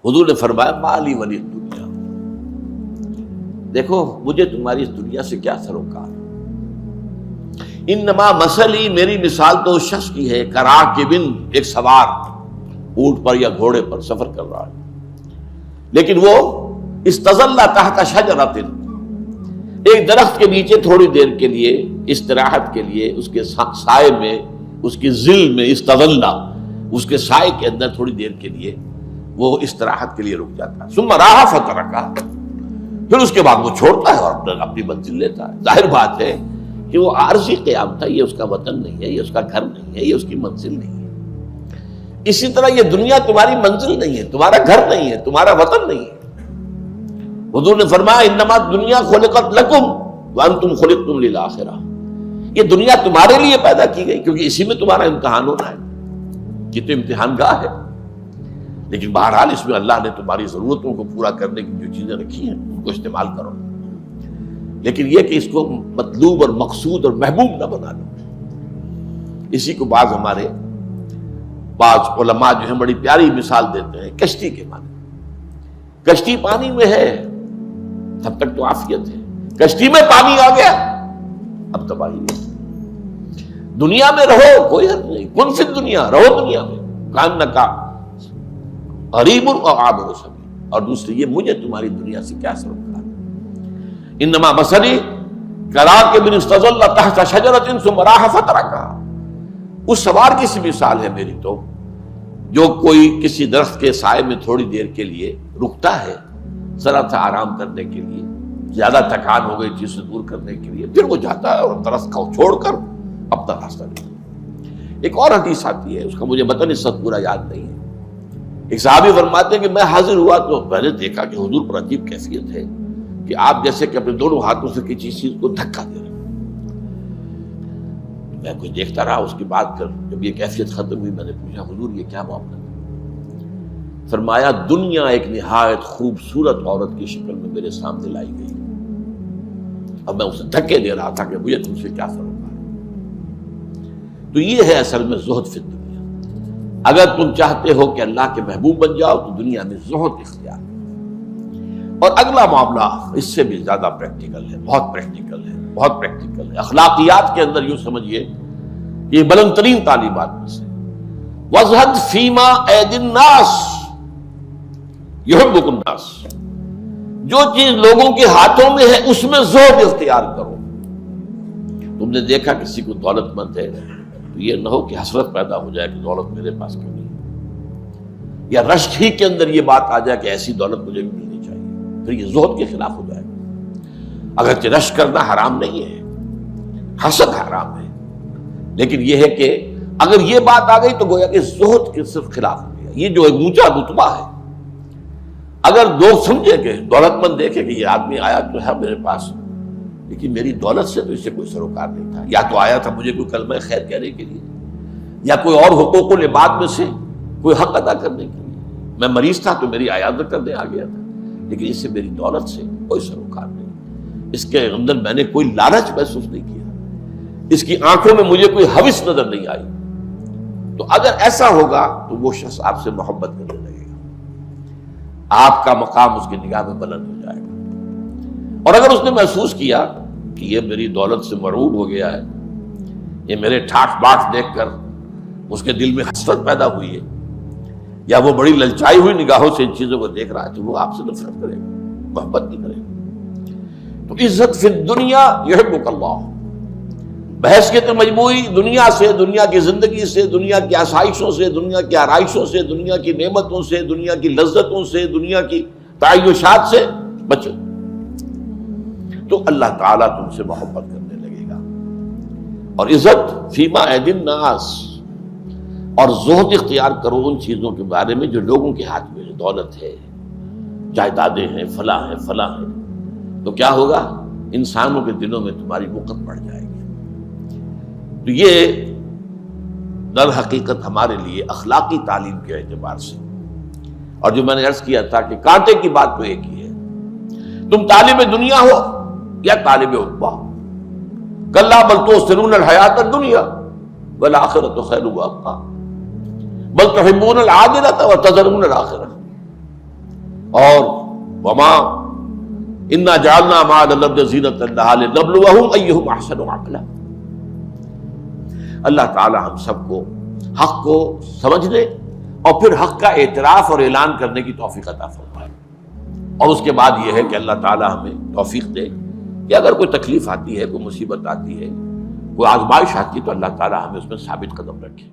حضور نے فرمایا مالی ولی دنیا، دیکھو مجھے تمہاری اس دنیا سے کیا سروکار، انما مثلی، میری مثال تو اس شخص کی ہے کراکبن، ایک سوار اونٹ پر یا گھوڑے پر سفر کر رہا ہے، لیکن وہ استظل تحت شجرۃ، ایک درخت کے نیچے تھوڑی دیر کے لیے استراحت کے لیے اس کے سائے میں، اس کی ظل میں، استظل، اس کے سائے کے اندر تھوڑی دیر کے لیے وہ استراحت کے لیے رک جاتا ہے، ثم راح فترکہ، پھر اس کے بعد وہ چھوڑتا ہے اور اپنی منزل لیتا ہے۔ ظاہر بات ہے کہ وہ عارضی قیام تھا، یہ اس کا وطن نہیں ہے، یہ اس کا گھر نہیں ہے، یہ اس کی منزل نہیں ہے۔ اسی طرح یہ دنیا تمہاری منزل نہیں ہے، تمہارا گھر نہیں ہے، تمہارا وطن نہیں ہے۔ حضور نے فرمایا انما دنیا خلقت لکم وانتم خلقتم للآخرہ، یہ دنیا تمہارے لیے پیدا کی گئی کیونکہ اسی میں تمہارا امتحان ہونا ہے، یہ تو امتحان گاہ ہے، لیکن بہرحال اس میں اللہ نے تمہاری ضرورتوں کو پورا کرنے کی جو چیزیں رکھی ہیں ان کو استعمال کرو، لیکن یہ کہ اس کو مطلوب اور مقصود اور محبوب نہ بنا لو۔ اسی کو بعض علماء جو ہیں بڑی پیاری مثال دیتے ہیں کشتی کے معنی، کشتی پانی میں ہے تب تک تو عافیت ہے، کشتی میں پانی آ گیا اب تباہی ہے۔ دنیا میں رہو کوئی حد نہیں، کن فی الدنیا، رہو دنیا میں، کانک غریب و عابر سبیل، اور دوسری یہ مجھے تمہاری دنیا سے کیا سروکار، انما مثلی کراکب استظل تحت شجرۃ ثم راح فترکہ، اس سوار کی سی مثال ہے میری تو جو کوئی کسی درخت کے سائے میں تھوڑی دیر کے لیے رکتا ہے ذرا سا آرام کرنے کے لیے، زیادہ تھکان ہو گئی چیز سے دور کرنے کے لیے، پھر وہ جاتا ہے اور درخت کو چھوڑ کر اپنا راستہ لیتا۔ ایک اور حدیث آتی ہے، اس کا مجھے متن اس وقت پورا یاد نہیں ہے، ایک صحابی فرماتے ہیں کہ میں حاضر ہوا تو میں نے دیکھا کہ حضور پر عجیب کیفیت ہے کہ آپ جیسے کہ اپنے دونوں ہاتھوں سے کسی چیز کو دھکا دے رہے ہیں۔ میں کچھ دیکھتا رہا، اس کے بعد جب یہ کیفیت ختم ہوئی میں نے پوچھا حضور یہ کیا معاملہ ہے؟ فرمایا دنیا ایک نہایت خوبصورت عورت کی شکل میں میرے سامنے لائی گئی، اب میں اسے دھکے دے رہا تھا کہ مجھے تم سے کیا سروکار ہے۔ تو یہ ہے اصل میں زہد فی الدنیا، اگر تم چاہتے ہو کہ اللہ کے محبوب بن جاؤ تو دنیا میں زہد اختیار۔ اور اگلا معاملہ اس سے بھی زیادہ پریکٹیکل ہے، بہت پریکٹیکل ہے، بہت پریکٹیکل ہے، اخلاقیات کے اندر یوں سمجھیے یہ بلند ترین تعلیمات میں سے، وَازْهَدْ فِيمَا أَيْدِي النَّاسِ يُحِبُّكُ النَّاسِ، جو چیز لوگوں کے ہاتھوں میں ہے اس میں زہد اختیار کرو۔ تم نے دیکھا کسی کو دولت مند ہے تو یہ نہ ہو کہ حسرت پیدا ہو جائے کہ دولت میرے پاس کیوں نہیں، یا رشک ہی کے اندر یہ بات آ جائے کہ ایسی دولت مجھے بھی ملنی چاہیے، پھر یہ زہد کے خلاف ہو جائے گا۔ اگرچہ رشک کرنا حرام نہیں ہے، حسد حرام ہے، لیکن یہ ہے کہ اگر یہ بات آ گئی تو گویا کہ زہد کے صرف خلاف ہو گیا۔ یہ جو ایک اونچا رتبہ ہے، اگر لوگ سمجھے کہ دولت مند دیکھے کہ یہ آدمی آیا تو ہے میرے پاس لیکن میری دولت سے تو اسے کوئی سروکار نہیں تھا، یا تو آیا تھا مجھے کوئی کلمہ خیر کہنے کے لیے، یا کوئی اور حقوق العباد میں سے کوئی حق ادا کرنے کے لیے، میں مریض تھا تو میری عیادت کرنے آ گیا تھا، لیکن اس سے میری دولت سے کوئی سروکار نہیں، اس کے اندر میں نے کوئی لالچ محسوس نہیں کیا، اس کی آنکھوں میں مجھے کوئی ہوس نظر نہیں آئی۔ تو اگر ایسا ہوگا تو وہ شخص آپ سے محبت کرنے لگے گا، آپ کا مقام اس کی نگاہ میں بلند ہو جائے گا۔ اور اگر اس نے محسوس کیا کہ یہ میری دولت سے مرعوب ہو گیا ہے، یہ میرے ٹھاٹ باٹ دیکھ کر اس کے دل میں حسرت پیدا ہوئی ہے، یا وہ بڑی للچائی ہوئی نگاہوں سے ان چیزوں کو دیکھ رہا ہے، تو وہ آپ سے نفرت کرے گا، محبت نہیں کرے گا۔ تو عزت فی الدنیا یحبک اللہ، بحث کے تو مجموعی دنیا سے، دنیا کی زندگی سے، دنیا کی آسائشوں سے، دنیا کی آرائشوں سے، دنیا کی نعمتوں سے، دنیا کی لذتوں سے، دنیا کی تعیشات سے بچو، تو اللہ تعالیٰ تم سے محبت کرنے لگے گا۔ اور عزت فیما ایدی الناس، اور زہد اختیار کرو ان چیزوں کے بارے میں جو لوگوں کے ہاتھ میں ہے، دولت ہے، جائیدادیں ہیں، فلاں ہیں، فلاں ہیں، تو کیا ہوگا؟ انسانوں کے دلوں میں تمہاری وقت بڑھ جائے گی۔ تو یہ در حقیقت ہمارے لیے اخلاقی تعلیم کے اعتبار سے، اور جو میں نے عرض کیا تھا کہ کانٹے کی بات تو ایک ہی ہے، تم طالب دنیا ہو یا طالب عقبہ، کلا بل تؤثرون الحیات الدنیا والآخرۃ خیر وابقیٰ بل تحبون العاجلۃ وتذرون الآخرۃ۔ اور وما انا جعلنا ما علی الارض زینۃ لها لنبلوہم ایہم احسن عملا۔ اللہ تعالی ہم سب کو حق کو سمجھنے اور پھر حق کا اعتراف اور اعلان کرنے کی توفیق عطا فرمائے۔ اور اس کے بعد یہ ہے کہ اللہ تعالی ہمیں توفیق دے کہ اگر کوئی تکلیف آتی ہے، کوئی مصیبت آتی ہے، کوئی آزمائش آتی ہے، تو اللہ تعالی ہمیں اس میں ثابت قدم رکھے۔